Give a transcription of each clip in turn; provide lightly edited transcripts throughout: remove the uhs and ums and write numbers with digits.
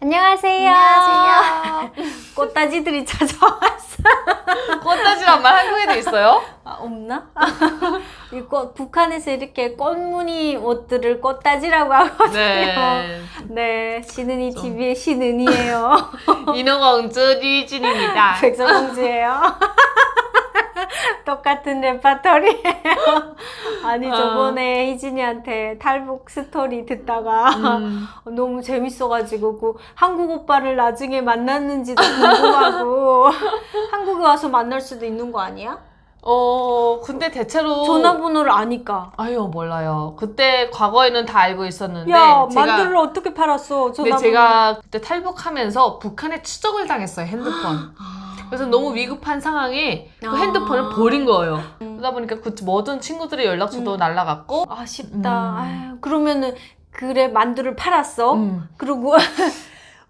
안녕하세요. 안녕하세요. 꽃다지들이 찾아왔어. 꽃다지란 말 한국에도 있어요? 아, 없나? 북한에서 이렇게 꽃무늬 옷들을 꽃다지라고 하거든요. 네. 네, 신은이 TV의 신은이에요. 인어공주 류진입니다. 백설공주예요. 똑같은 레파토리예요. 아니 저번에 희진이한테 탈북 스토리 듣다가 너무 재밌어가지고 그 한국 오빠를 나중에 만났는지도 궁금하고 한국에 와서 만날 수도 있는 거 아니야? 근데 대체로 전화번호를 아니까. 아유 몰라요. 그때 과거에는 다 알고 있었는데 야, 만두를 어떻게 팔았어? 근데 전화번호. 제가 그때 탈북하면서 북한에 추적을 당했어요, 핸드폰. 그래서 너무 위급한 상황에 그 핸드폰을 버린 거예요. 그러다 보니까 그 모든 친구들의 연락처도 날라갔고 아쉽다. 아유, 그러면은 그래 만두를 팔았어. 그리고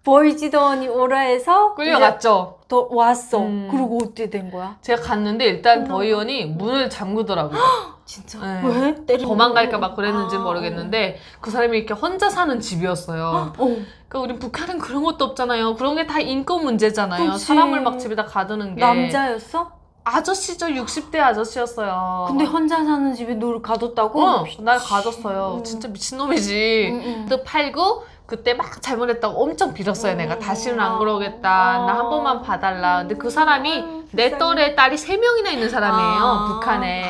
보이지도 않니 오라에서 끌려갔죠. 더 왔어. 음. 그리고 어떻게 된 거야? 제가 갔는데 일단 보이원이 문을 잠그더라고요. 진짜? 네. 왜? 때리는 도망갈까 거? 막 그랬는지 모르겠는데 그 사람이 이렇게 혼자 사는 집이었어요. 그러니까 우린 북한은 그런 것도 없잖아요. 그런 게 다 인권 문제잖아요. 그치. 사람을 막 집에다 가두는 게. 남자였어? 아저씨죠. 60대 아저씨였어요. 근데 혼자 사는 집에 너를 가뒀다고? 날 가뒀어요. 진짜 미친놈이지. 또 팔고 그때 막 잘못했다고 엄청 빌었어요. 내가 다시는 안 그러겠다. 나 한 번만 봐달라. 근데 그 사람이 내 또래 딸이 3명이나 있는 사람이에요. 북한에.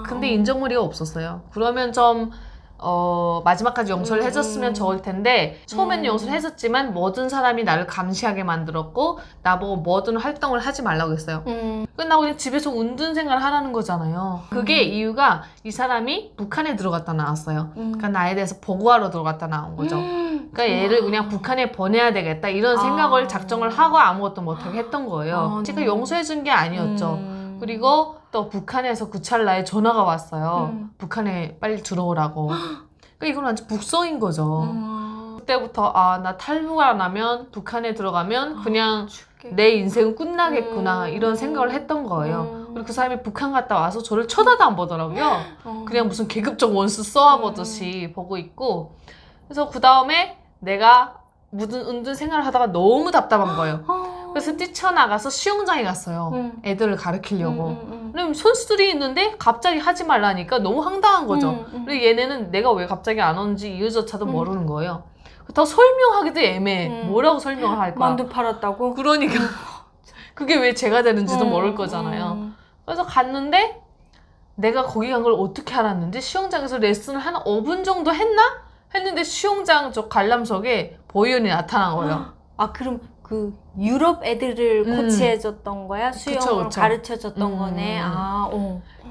근데 인정머리가 없었어요. 그러면 좀 마지막까지 용서를 해줬으면 좋을 텐데 처음에는 용서를 해줬지만 모든 사람이 나를 감시하게 만들었고 나보고 모든 활동을 하지 말라고 했어요. 끝나고 그냥 집에서 운둔 생활을 하라는 거잖아요. 그게 이유가 이 사람이 북한에 들어갔다 나왔어요. 그러니까 나에 대해서 보고하러 들어갔다 나온 거죠. 그러니까 얘를 그냥 북한에 보내야 되겠다 이런 생각을 작정을 하고 아무것도 못하게 했던 거예요. 제가 용서해준 게 아니었죠. 그리고 또 북한에서 그 찰나에 전화가 왔어요. 북한에 빨리 들어오라고. 그러니까 이건 완전 북성인 거죠. 그때부터 나 탈북 안 하면 북한에 들어가면 그냥 내 인생은 끝나겠구나 이런 생각을 했던 거예요. 그리고 그 사람이 북한 갔다 와서 저를 쳐다도 안 보더라고요. 그냥 무슨 계급적 원수 써와보듯이 보고 있고. 그래서 그 다음에 내가 은둔 생활을 하다가 너무 답답한 거예요. 그래서 뛰쳐나가서 수영장에 갔어요. 애들을 가르치려고. 그럼 선수들이 있는데 갑자기 하지 말라니까 너무 황당한 거죠. 그리고 얘네는 내가 왜 갑자기 안 오는지 이유조차도 모르는 거예요. 더 설명하기도 애매해. 뭐라고 설명을 할까? 만두 팔았다고? 그러니까 그게 왜 제가 되는지도 모를 거잖아요. 그래서 갔는데 내가 거기 간 걸 어떻게 알았는지 수영장에서 레슨을 한 5분 정도 했나? 했는데 수영장 저 관람석에 보이원이 나타난 거예요. 그럼 그 유럽 애들을 코치해줬던 거야? 수영을 그쵸. 가르쳐줬던 거네.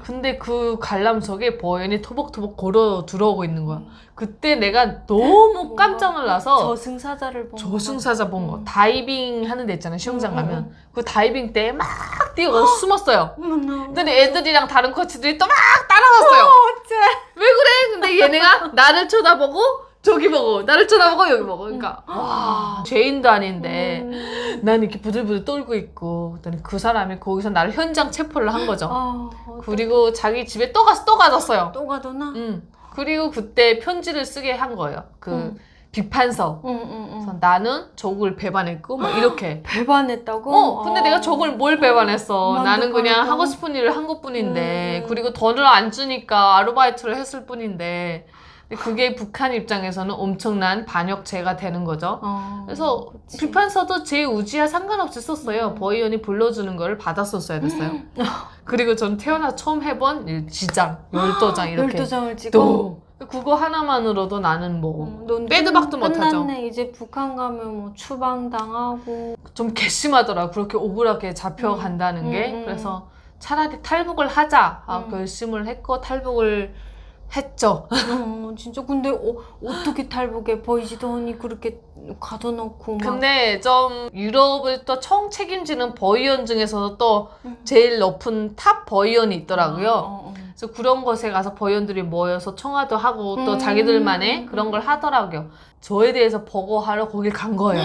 근데 그 관람석에 보이원이 토복토복 걸어 들어오고 있는 거야. 그때 내가 너무 깜짝 놀라서 저승사자를 본 저승사자 본 거. 다이빙 하는 데 있잖아요. 수영장 가면. 그 다이빙 때 막 뛰어가서 숨었어요. 근데 애들이랑 다른 코치들이 또 막 따라왔어요. 왜 그래? 근데 얘네가 나를 쳐다보고 저기 보고 나를 쳐다보고 여기 보고. 그러니까 와 죄인도 아닌데 난 이렇게 부들부들 떨고 있고 그랬더니 그 사람이 거기서 나를 현장 체포를 한 거죠. 그리고 자기 집에 또 가졌어요. 또 가더나? 그리고 그때 편지를 쓰게 한 거예요. 비판서. 그래서 나는 적을 배반했고 막 이렇게. 배반했다고? 근데 내가 적을 뭘 배반했어. 나는 그냥 만족하니까. 하고 싶은 일을 한 것뿐인데 그리고 돈을 안 주니까 아르바이트를 했을 뿐인데 근데 그게 북한 입장에서는 엄청난 반역죄가 되는 거죠. 그래서 그치. 비판서도 제 의지와 상관없이 썼어요. 보이원이 불러주는 거를 받았었어야 됐어요. 그리고 전 태어나 처음 해본 지장, 12장 이렇게 12장을 찍어? 또 그거 하나만으로도 나는 빼도 박도 못하죠. 끝났네. 이제 북한 가면 뭐 추방당하고. 좀 괘씸하더라. 그렇게 억울하게 잡혀간다는 게. 그래서 차라리 탈북을 하자 결심을 했고 탈북을 했죠. 진짜 근데 어떻게 탈북해? 보이지도 않니 그렇게 가둬놓고 막. 근데 좀 유럽을 또 총 책임지는 버이원 중에서도 또 제일 높은 탑 버이원이 있더라고요. 그래서 그런 곳에 가서 버이원들이 모여서 청화도 하고 또 자기들만의 그런 걸 하더라고요. 저에 대해서 보고하러 거길 간 거예요.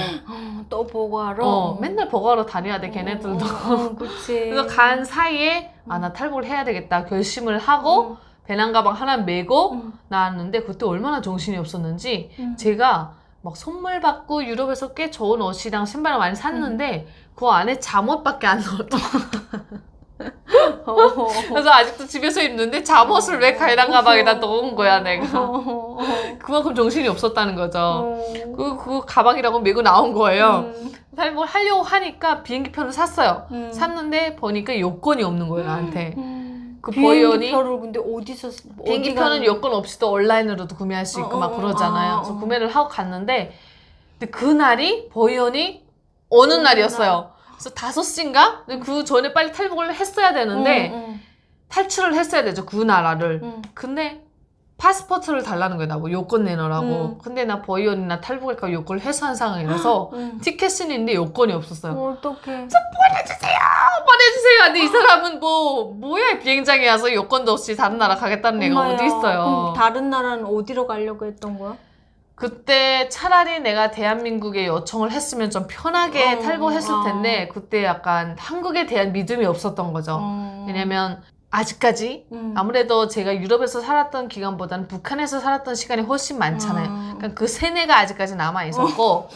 또 보고하러? 맨날 보고하러 다녀야 돼, 걔네들도. 그치. 그래서 간 사이에 나 탈북을 해야 되겠다 결심을 하고 배낭 가방 하나 메고 나왔는데 그때 얼마나 정신이 없었는지 제가 막 선물 받고 유럽에서 꽤 좋은 옷이랑 신발을 많이 샀는데 그 안에 잠옷밖에 안 넣었던 그래서 아직도 집에서 입는데 잠옷을 왜 배낭 가방에다 넣은 거야 내가. 그만큼 정신이 없었다는 거죠. 그 가방이라고 메고 나온 거예요. 뭘 하려고 하니까 비행기표를 샀어요. 샀는데 보니까 여권이 없는 거예요 나한테. 그 보이언이 비행기표를 근데 어디서 비행기표는 여권 없이도 온라인으로도 구매할 수 있고 막 그러잖아요. 그래서 구매를 하고 갔는데 근데 그날이 보이언이 어느 날이었어요. 그래서 5시인가? 그 전에 빨리 탈북을 했어야 되는데 탈출을 했어야 되죠 그 나라를. 근데 파스포트를 달라는 거야 나보고 여권 내놓으라고. 근데 나 보이언이나 탈북할까 여권을 해소한 상황이라서 티켓은 있는데 여권이 없었어요. 어떡해. 그래서 보내주세요. 근데 이 사람은 뭐야 비행장에 와서 여권도 없이 다른 나라 가겠다는 애가 어디 있어요. 그럼 다른 나라는 어디로 가려고 했던 거야? 그때 차라리 내가 대한민국에 요청을 했으면 좀 편하게 탈북했을 텐데 그때 약간 한국에 대한 믿음이 없었던 거죠. 왜냐면 아직까지 아무래도 제가 유럽에서 살았던 기간보다는 북한에서 살았던 시간이 훨씬 많잖아요. 그러니까 그 세뇌가 아직까지 남아있었고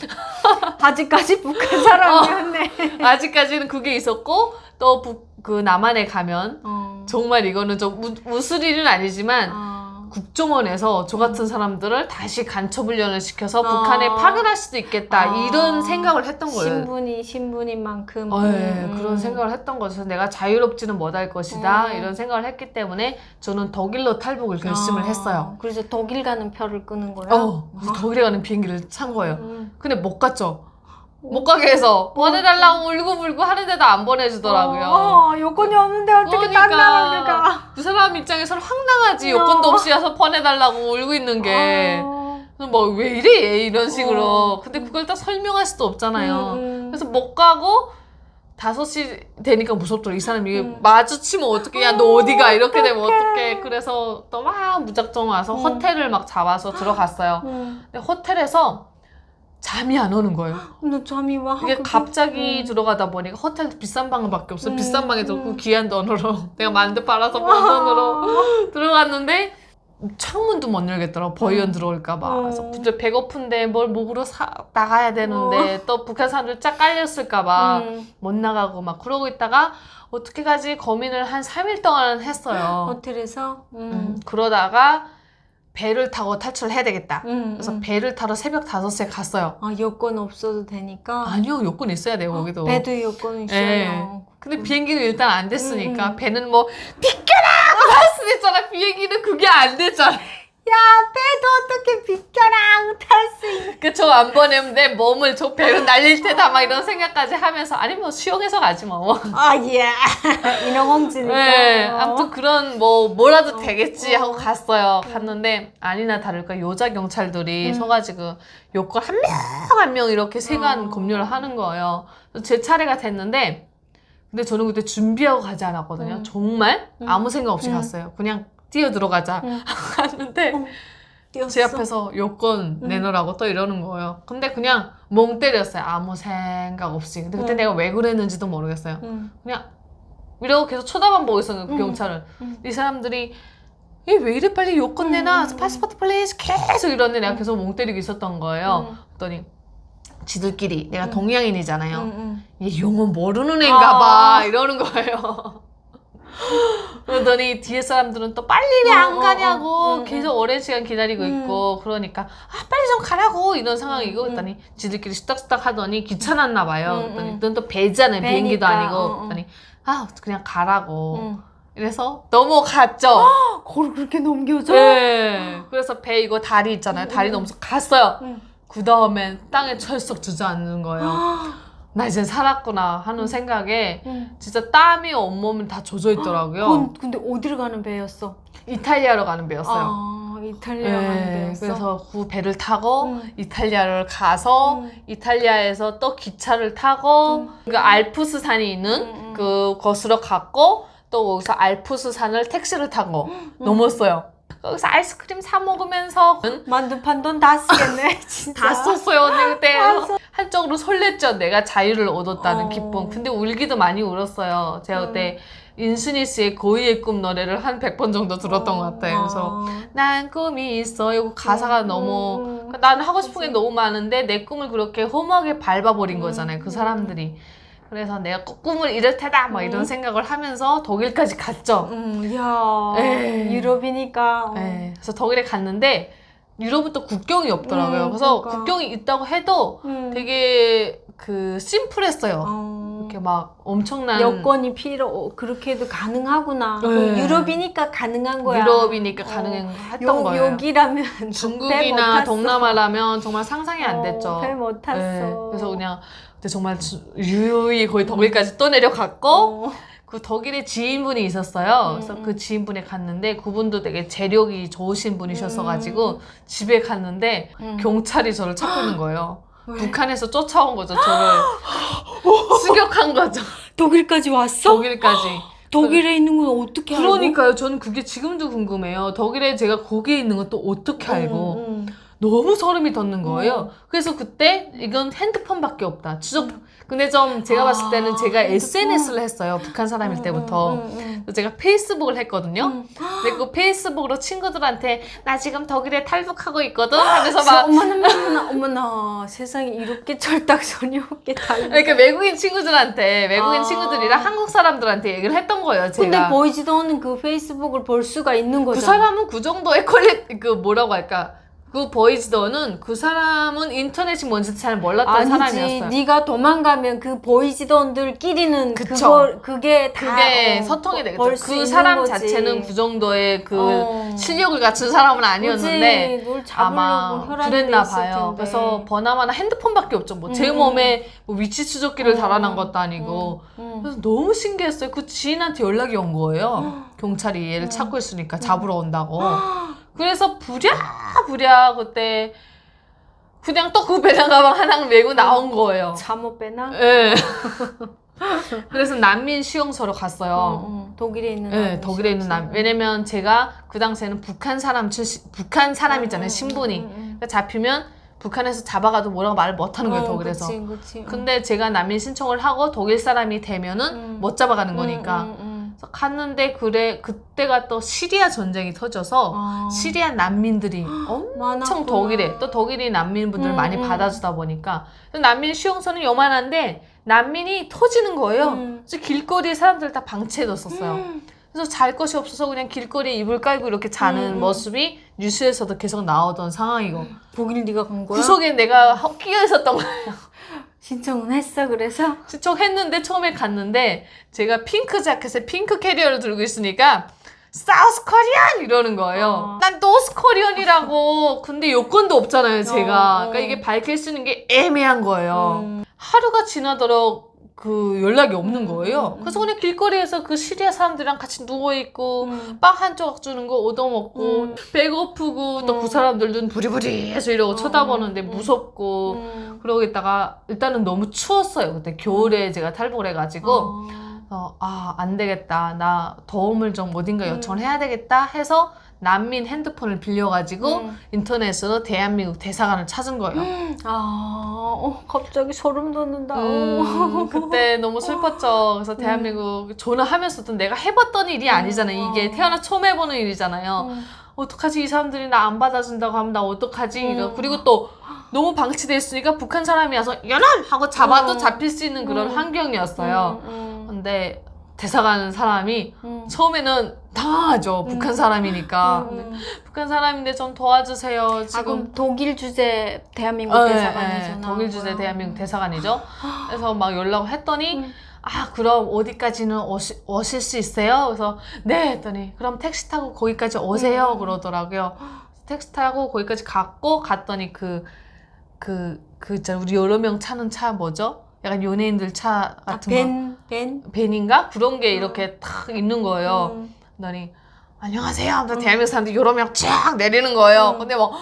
아직까지 북한 사람이었네. 아직까지는 그게 있었고 또 그 남한에 가면 정말 이거는 좀 웃을 일은 아니지만 국정원에서 저 같은 사람들을 다시 간첩훈련을 시켜서 북한에 파견할 수도 있겠다 이런 생각을 했던 거예요. 신분인 만큼 네, 그런 생각을 했던 거죠. 내가 자유롭지는 못할 것이다 이런 생각을 했기 때문에 저는 독일로 탈북을 결심을 했어요. 그래서 독일 가는 표를 끄는 거예요? 그래서 독일에 가는 비행기를 산 거예요. 근데 못 갔죠. 못 가게 해서 보내달라고 울고불고 하는데도 안 보내주더라고요. 여권이 없는데 어떻게 딴 나라를 가? 그 사람 입장에서는 황당하지. 여권도 없이 와서 보내달라고 울고 있는 게. 뭐 왜 이래 얘 이런 식으로. 근데 그걸 다 설명할 수도 없잖아요. 그래서 못 가고 5시 되니까 무섭더라. 이 사람이 마주치면 어떡해. 야 너 어디가 이렇게 되면 어떡해. 그래서 또 막 무작정 와서 호텔을 막 잡아서 들어갔어요. 근데 호텔에서 잠이 안 오는 거예요. 너 잠이 와. 이게 갑자기 들어가다 보니까 호텔도 비싼 방밖에 없어요. 비싼 방에 들어가고 귀한 돈으로 내가 만두 팔아서 번 돈으로 들어갔는데 창문도 못 열겠더라고. 보이언 들어올까 봐. 그래서 진짜 배고픈데 뭘 먹으러 나가야 되는데 또 북한 사람들 쫙 깔렸을까 봐 못 나가고 막 그러고 있다가 어떻게 가지 고민을 한 3일 동안 했어요. 호텔에서? 그러다가 배를 타고 탈출을 해야 되겠다. 그래서 배를 타러 새벽 5시에 갔어요. 여권 없어도 되니까? 아니요, 여권 있어야 돼요, 거기도. 배도 여권 있어요. 네. 근데 비행기는 일단 안 됐으니까 배는 뭐 비켜라! 할 수도 있잖아. 비행기는 그게 안 됐잖아. 야, 배도 어떻게 비켜랑 탈 수 있는. 그쵸, 안 보내면 내 몸을 저 배로 날릴 테다 막 이런 생각까지 하면서 아니 뭐 수영해서 가지 뭐. 예. 인어공주니까. 네, 아무튼 그런 뭐라도 되겠지 하고 갔어요. 갔는데 아니나 다를까 여자 경찰들이 서가지고 여권 한 명 한 명 이렇게 세관 검열을 하는 거예요. 제 차례가 됐는데 근데 저는 그때 준비하고 가지 않았거든요. 정말 아무 생각 없이 갔어요. 그냥 뛰어 들어가자 갔는데 제 앞에서 여권 내놓으라고 또 이러는 거예요. 근데 그냥 멍 때렸어요. 아무 생각 없이. 근데 그때 내가 왜 그랬는지도 모르겠어요. 그냥 이러고 계속 쳐다만 보고 있었는데 그 경찰은. 이 사람들이 왜 이래 빨리 여권 내놔. 파스포트 플리즈 계속 이러는데 내가 계속 멍 때리고 있었던 거예요. 그랬더니 지들끼리 내가 동양인이잖아요. 얘 영어 모르는 애인가 봐 이러는 거예요. 그러더니 뒤에 사람들은 또 빨리 왜 안 가냐고 계속 오랜 시간 기다리고 있고 그러니까 빨리 좀 가라고 이런 상황이고 그랬더니 지들끼리 수닥수닥 하더니 귀찮았나 봐요. 그랬더니 넌 또 배잖아요. 비행기도 아니고 그랬더니 그냥 가라고 이래서 넘어갔죠. 그걸 그렇게 넘겨줘? 네. 그래서 배 이거 다리 있잖아요. 다리 넘어서 갔어요. 그 다음엔 땅에 철썩 주저앉는 거예요. 나 이제 살았구나 하는 생각에 진짜 땀이 온몸을 다 젖어 있더라고요. 근데 어디로 가는 배였어? 이탈리아로 가는 배였어요. 이탈리아 가는 배였어? 그래서 그 배를 타고 이탈리아를 가서 이탈리아에서 또 기차를 타고 그 알프스 산이 있는 그곳으로 갔고 또 거기서 알프스 산을 택시를 타고 넘었어요. 거기서 아이스크림 사 먹으면서 만두판 돈 다 쓰겠네 진짜. 다 썼어요 언니 그때. 한쪽으로 설렜죠. 내가 자유를 얻었다는 기쁨. 근데 울기도 많이 울었어요. 제가 그때 인순이 씨의 고이의 꿈 노래를 한 100번 정도 들었던 것 같아요. 그래서 난 꿈이 있어. 이거 가사가 너무 그러니까 나는 하고 싶은 게 너무 많은데 내 꿈을 그렇게 허무하게 밟아버린 거잖아요. 그 사람들이. 그래서 내가 꼭 꿈을 이룰 테다 막 이런 생각을 하면서 독일까지 갔죠. 야, 에이. 유럽이니까. 네, 그래서 독일에 갔는데 유럽은 또 국경이 없더라고요. 그래서 그러니까. 국경이 있다고 해도 되게 그 심플했어요. 이렇게 막 엄청난 여건이 그렇게 해도 가능하구나. 네. 유럽이니까 가능한 거야. 유럽이니까 가능했던 거예요. 여기라면 중국이나 동남아라면 정말 상상이 안 됐죠. 별 못했어. 네, 그래서 그냥 근데 정말 유유히 거의 독일까지 또 내려갔고 그 독일에 지인분이 있었어요. 그래서 그 지인분에 갔는데 그분도 되게 재력이 좋으신 분이셨어가지고 집에 갔는데 경찰이 저를 찾고 있는 거예요. 왜? 북한에서 쫓아온 거죠. 저를 추격한 거죠. 독일까지 왔어? 독일까지. 독일에 있는 건 어떻게 알고? 그러니까요. 저는 그게 지금도 궁금해요. 독일에 제가 거기에 있는 건 또 어떻게 알고. 너무 소름이 돋는 거예요. 그래서 그때 이건 핸드폰밖에 없다. 근데 좀 제가 봤을 때는 제가 SNS를 했어요. 북한 사람일 때부터. 그래서 제가 페이스북을 했거든요. 근데 그 페이스북으로 친구들한테 나 지금 독일에 탈북하고 있거든 하면서 막 어머나 세상에 이렇게 철딱서니 없게 달려. 그러니까 외국인 친구들이랑 한국 사람들한테 얘기를 했던 거예요. 제가. 근데 보이지도 않는 그 페이스북을 볼 수가 있는 그 거잖아. 사람은 그 정도의 뭐라고 할까? 그 보이지도는 그 사람은 인터넷이 뭔지 잘 몰랐던 사람이었어요. 네가 도망가면 그 보이지던들끼리는 그쵸. 그게 다 그게 소통이 되겠죠. 그 사람 자체는 그 정도의 그 실력을 갖춘 사람은 아니었는데 뭘 아마 잡으려고 혈안돼 그랬나 있을 봐요. 텐데. 그래서 버나마나 핸드폰밖에 없죠. 뭐 제 몸에 뭐 위치 추적기를 달아난 것도 아니고 그래서 너무 신기했어요. 그 지인한테 연락이 온 거예요. 경찰이 얘를 찾고 있으니까 잡으러 온다고. 그래서 부랴부랴 그때 그냥 또 그 배낭 가방 하나 메고 나온 거예요. 잠옷 배낭? 네. 그래서 난민 수용소로 갔어요. 독일에 있는 네, 독일에 있는 왜냐면 제가 그 당시에는 북한 사람이잖아요, 신분이. 그러니까 잡히면 북한에서 잡아가도 뭐라고 말을 못하는 거예요, 독일에서. 그치. 근데 제가 난민 신청을 하고 독일 사람이 되면은 못 잡아가는 거니까. 그래서 갔는데 그때가 또 시리아 전쟁이 터져서 시리아 난민들이 엄청 독일에 또 독일이 난민분들 많이 받아주다 보니까 난민 수용소는 요만한데 난민이 터지는 거예요. 그래서 길거리에 사람들 다 방치해뒀었어요. 그래서 잘 것이 없어서 그냥 길거리에 이불 깔고 이렇게 자는 모습이 뉴스에서도 계속 나오던 상황이고. 독일 네가 간 거야? 구석에 내가 끼어 있었던 거예요. 신청은 했어 그래서? 신청했는데 처음에 갔는데 제가 핑크 자켓에 핑크 캐리어를 들고 있으니까 사우스 코리안 이러는 거예요. 난 노스 코리안이라고. 근데 여권도 없잖아요, 제가. 그러니까 이게 밝힐 수 있는 게 애매한 거예요. 하루가 지나도록 그 연락이 없는 거예요. 그래서 그냥 길거리에서 그 시리아 사람들이랑 같이 누워있고 빵 한 조각 주는 거 얻어먹고 배고프고 또 그 사람들 눈 부리부리해서 이러고 쳐다보는데 무섭고 그러고 있다가 일단은 너무 추웠어요. 그때 겨울에 제가 탈북을 해가지고 안 되겠다. 나 도움을 좀 어딘가 요청을 해야 되겠다 해서 난민 핸드폰을 빌려가지고 인터넷으로 대한민국 대사관을 찾은 거예요. 갑자기 소름 돋는다. 그때 너무 슬펐죠. 그래서 대한민국 전화하면서도 내가 해봤던 일이 아니잖아요. 이게 태어나 처음 해보는 일이잖아요. 어떡하지? 이 사람들이 나 안 받아준다고 하면 나 어떡하지? 그리고 또 너무 방치돼 있으니까 북한 사람이 와서 연합! 하고 잡아도 잡힐 수 있는 그런 환경이었어요. 근데 대사관 사람이 처음에는 당황하죠. 북한 사람이니까. 북한 사람인데 좀 도와주세요. 지금 그럼 독일 주재 대한민국 대사관이잖아. 독일 주재 대한민국 대사관이죠. 그래서 막 연락을 했더니 그럼 어디까지는 오실 수 있어요? 그래서 네 했더니 그럼 택시 타고 거기까지 오세요 그러더라고요. 택시 타고 거기까지 갔더니 있잖아 우리 여러 명 차는 차 뭐죠? 약간 연예인들 차 같은 벤인가? 그런 게 이렇게 탁 있는 거예요. 그러더니 안녕하세요 하면서 대한민국 사람들이 여러 명 쫙 내리는 거예요. 근데 막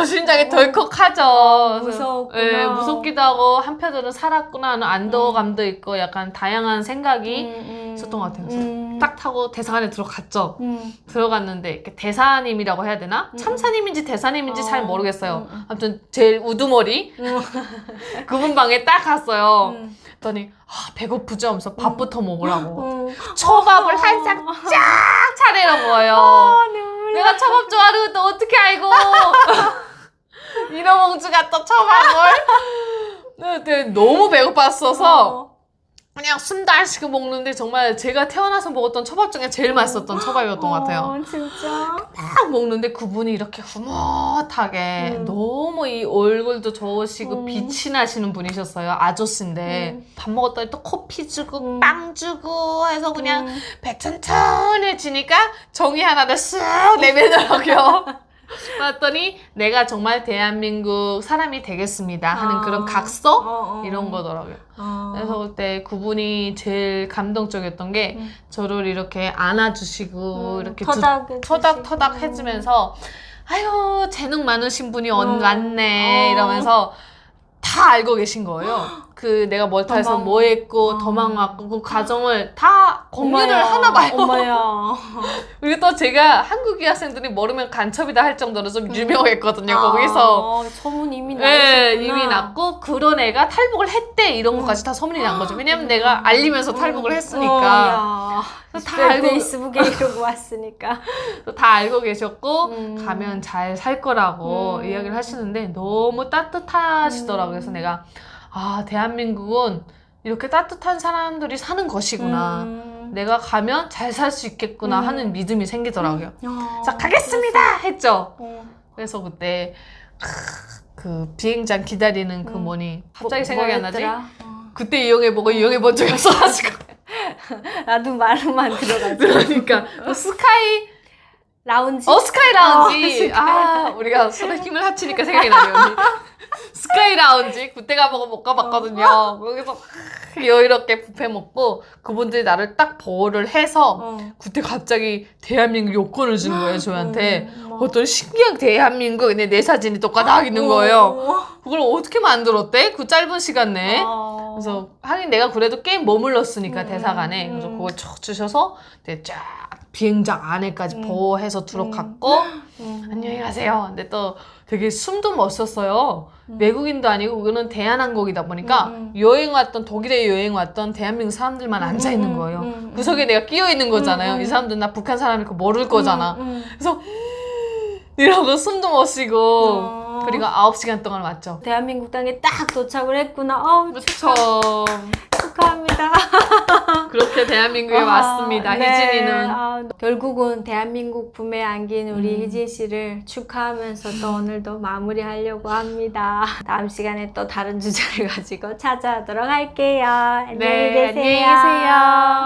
심장이 덜컥하죠. 무서웠구나. 네, 무섭기도 하고 한편으로는 살았구나 하는 안도감도 있고 약간 다양한 생각이 있었던 것 같아요. 그래서 딱 타고 대사관에 들어갔죠. 들어갔는데 이렇게 대사님이라고 해야 되나? 참사님인지 대사님인지 잘 모르겠어요. 아무튼 제일 우두머리 그분 방에 딱 갔어요. 그랬더니 배고프죠? 하면서 밥부터 먹으라고 초밥을 한 싹 쫙 차리는 거예요. 내가 초밥 좋아하는 것도 어떻게 알고 인어공주가 또 초밥을 네, 너무 배고팠어서 그냥 숨도 안 쉬고 먹는데 정말 제가 태어나서 먹었던 초밥 중에 제일 맛있었던 초밥이었던 것 같아요. 진짜. 딱 먹는데 그분이 이렇게 흐뭇하게 너무 이 얼굴도 좋으시고 빛이 나시는 분이셨어요. 아저씨인데 밥 먹었더니 또 커피 주고 빵 주고 해서 그냥 배 튼튼해지니까 종이 하나를 쓱 내밀더라고요. 봤더니 내가 정말 대한민국 사람이 되겠습니다 하는 그런 각서 이런 거더라고요. 그래서 그때 그분이 제일 감동적이었던 게 저를 이렇게 안아주시고 이렇게 토닥토닥 해주면서 아유 재능 많으신 분이 왔네 이러면서 다 알고 계신 거예요. 그 내가 멀타에서 뭐 했고 도망왔고 그 과정을 다 공유를 하나 봐요. 엄마야. 그리고 또 제가 한국 유학생들이 모르면 간첩이다 할 정도로 좀 유명했거든요. 거기서 소문 이미 네, 났었구나. 이미 났고 그런 애가 탈북을 했대 이런 것까지 다 소문이 난 거죠. 왜냐면 내가 알리면서 탈북을 했으니까. 다 알고 페이스북에 이러고 왔으니까. 다 알고 계셨고 가면 잘 살 거라고 이야기를 하시는데 너무 따뜻하시더라고요. 그래서 내가 대한민국은 이렇게 따뜻한 사람들이 사는 것이구나. 내가 가면 잘 살 수 있겠구나 하는 믿음이 생기더라고요. 자, 가겠습니다! 했죠. 그래서 그때 그 비행장 기다리는 그 뭐니 갑자기 생각이 안 나지? 그때 이용해보고 이용해본 적이 없어가지고 나도 말로만 들어가지. 그러니까 스카이 라운지? 스카이 라운지. 우리가 서로 힘을 합치니까 생각이 나네요. 언니. 스카이 라운지 그때 가보고 못 가봤거든요. 거기서 여유롭게 뷔페 먹고 그분들이 나를 딱 보호를 해서 그때 갑자기 대한민국 요건을 주는 거예요. 저한테 어떤 신기한 대한민국 근데 내 사진이 똑같이 있는 거예요. 그걸 어떻게 만들었대? 그 짧은 시간 내에. 그래서 하긴 내가 그래도 꽤 머물렀으니까 대사관에 그래서 그걸 쭉 주셔서 쫙 비행장 안에까지 보호해서 들어갔고 안녕히 가세요. 근데 또 되게 숨도 멋있었어요. 외국인도 아니고 그거는 대한항공이다 보니까 여행 왔던 독일에 여행 왔던 대한민국 사람들만 앉아 있는 거예요. 구석에 내가 끼어 있는 거잖아요. 이 사람들 나 북한 사람이고 모를 거잖아. 그래서 이러고 숨도 못 쉬고 그리고 9시간 동안 왔죠. 대한민국 땅에 딱 도착을 했구나. 그렇죠. 축하합니다. 그렇게 대한민국에 왔습니다. 희진이는. 결국은 대한민국 품에 안긴 우리 희진 씨를 축하하면서 또 오늘도 마무리하려고 합니다. 다음 시간에 또 다른 주제를 가지고 찾아오도록 할게요. 안녕히 계세요. 안녕히 계세요.